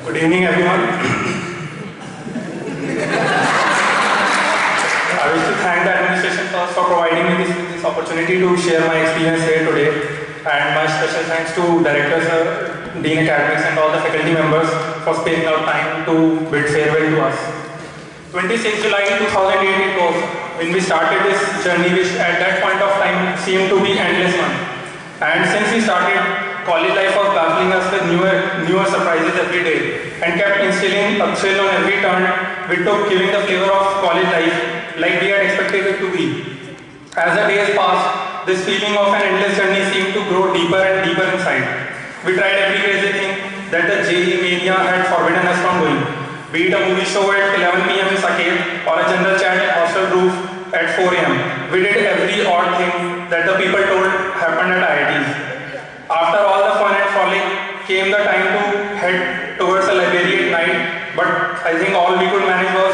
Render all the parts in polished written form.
Good evening, everyone. I wish to thank the administration first for providing me this opportunity to share my experience here today, and my special thanks to directors, Dean Academics, and all the faculty members for sparing out time to bid farewell to us. 26 July 2008 it was when we started this journey, which at that point of time seemed to be endless one. And since we started, college life was baffling us with newer surprises every day and kept instilling a thrill on every turn we took, giving the flavor of college life like we had expected it to be. As the days passed, this feeling of an endless journey seemed to grow deeper and deeper inside. We tried every crazy thing that the JEE mania had forbidden us from doing, be it a movie show at 11 p.m. in Saket or a general chat at hostel roof at 4 a.m. We did every odd thing that the people told happened at IITs. After all the fun and frolic came the time to head towards the library at night, but I think all we could manage was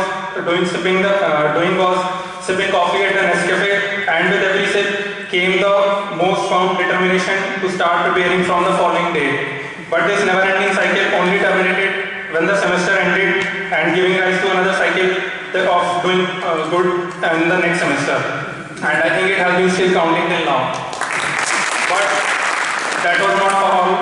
sipping coffee at the Nescafe, and with every sip came the most firm determination to start preparing from the following day. But this never-ending cycle only terminated when the semester ended and giving rise to another cycle of doing good in the next semester. And I think it has been still counting till now. But that was not for all.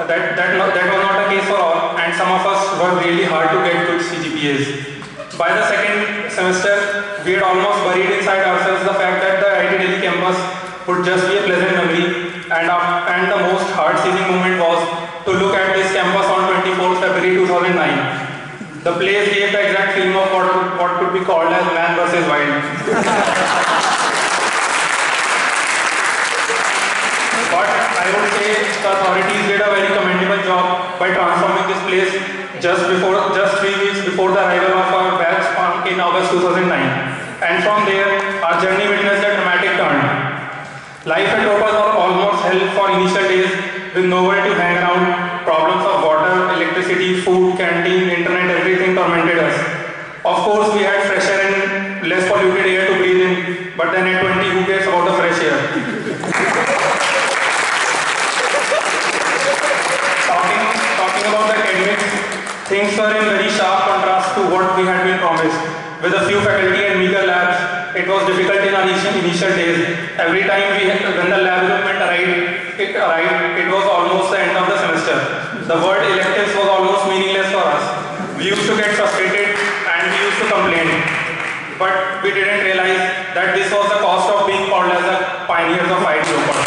That was not the case for all, and some of us worked really hard to get good CGPAs. By the second semester, we had almost buried inside ourselves the fact that the IIT Delhi campus would just be a pleasant memory, and the most heart-seizing moment was to look at this campus on 24th February 2009. The place gave the exact feeling of what could be called as man versus wild. But I would say the authorities did a very commendable job by transforming this place just 3 weeks before the arrival of our batch in August 2009. And from there, our journey witnessed a dramatic turn. Life at Ropaz was almost hell for initial days, with nowhere to hang around. Problems of water, electricity, food, canteen, internet, everything tormented us. Of course, we had fresher and less polluted air to breathe in, but then at 20, who cares about the fresh air? Talking about the academics, things were in very sharp contrast to what we had been promised. With a few faculty and meager labs, it was difficult in our initial days. Every time when the lab equipment arrived, it was almost the end of the semester. The word electives was almost meaningless for us. We used to get frustrated and we used to complain. But we didn't realize that this was the cost of being called as the pioneers of IIT Ropaz.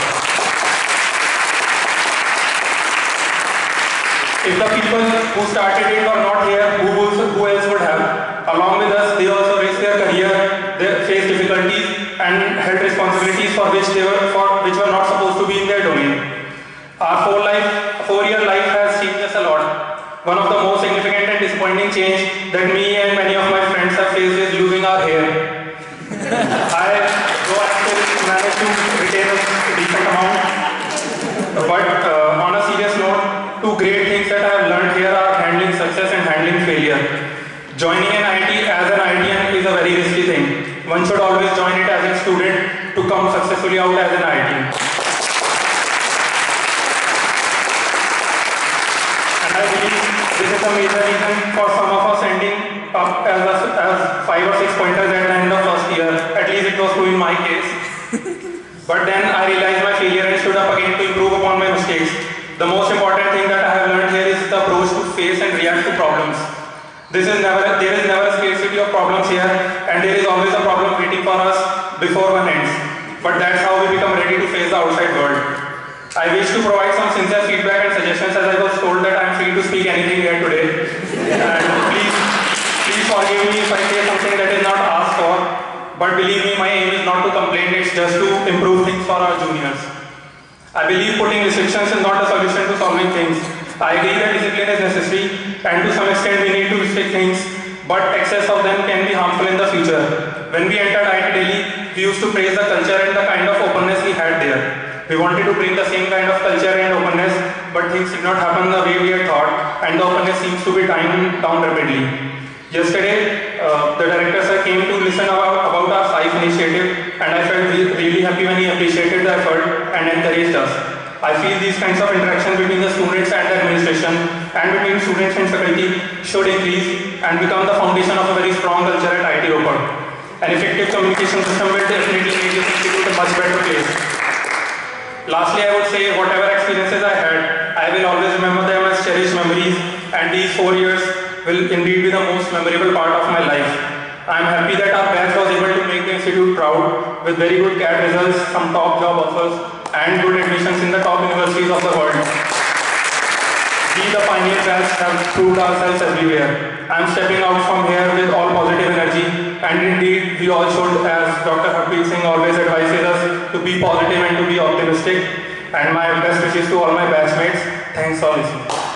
If the people who started it were not here, who else would have? Along with us, they also risked their career, they faced difficulties and held responsibilities which were not supposed to be in their domain. Our 4-year life has changed us a lot. One of the most significant and disappointing change that me and many of my friends have faced is losing our hair. I still managed to retain a decent amount, but on a serious note, two great things that I have learned here are handling success and handling failure. Joining an IIT as an IITian is a very risky thing. One should always join it as a student to come successfully out as an IITian. And I believe this is a major reason for some of us ending up as 5 or 6 pointers at the end of first year. At least it was true in my case. But then I realized my failure and stood up again to improve upon my mistakes. The most important thing that I have learned here is the approach to face and react to problems. There is never a scarcity of problems here, and there is always a problem waiting for us before one ends. But that's how we become ready to face the outside world. I wish to provide some sincere feedback and suggestions, as I was told that I am free to speak anything here today. And please forgive me if I say something that is not asked for. But believe me, my aim is not to complain, it's just to improve things for our juniors. I believe putting restrictions is not a solution to solving things. I agree that discipline is necessary, and to some extent we need to restrict things, but excess of them can be harmful in the future. When we entered IIT Delhi, we used to praise the culture and the kind of openness we had there. We wanted to bring the same kind of culture and openness, but things did not happen the way we had thought, and the openness seems to be dying down rapidly. Yesterday, the director sir came to listen about our SAIF initiative, and I felt really happy when he appreciated the effort and encouraged us. I feel these kinds of interactions between the students and the administration and between students and faculty should increase and become the foundation of a very strong culture at IIT Ropar. An effective communication system will definitely make this institute a much better place. Lastly, I would say whatever experiences I had, I will always remember them as cherished memories, and these 4 years will indeed be the most memorable part of my life. I am happy that our batch was able to make the institute proud with very good CAT results, some top job offers, and good admissions in the top universities of the world. We, the pioneer batch, have proved ourselves everywhere. I am stepping out from here with all positive energy, and indeed we all should, as Dr. Harpreet Singh always advises us, to be positive and to be optimistic. And my best wishes to all my batchmates. Thanks for listening.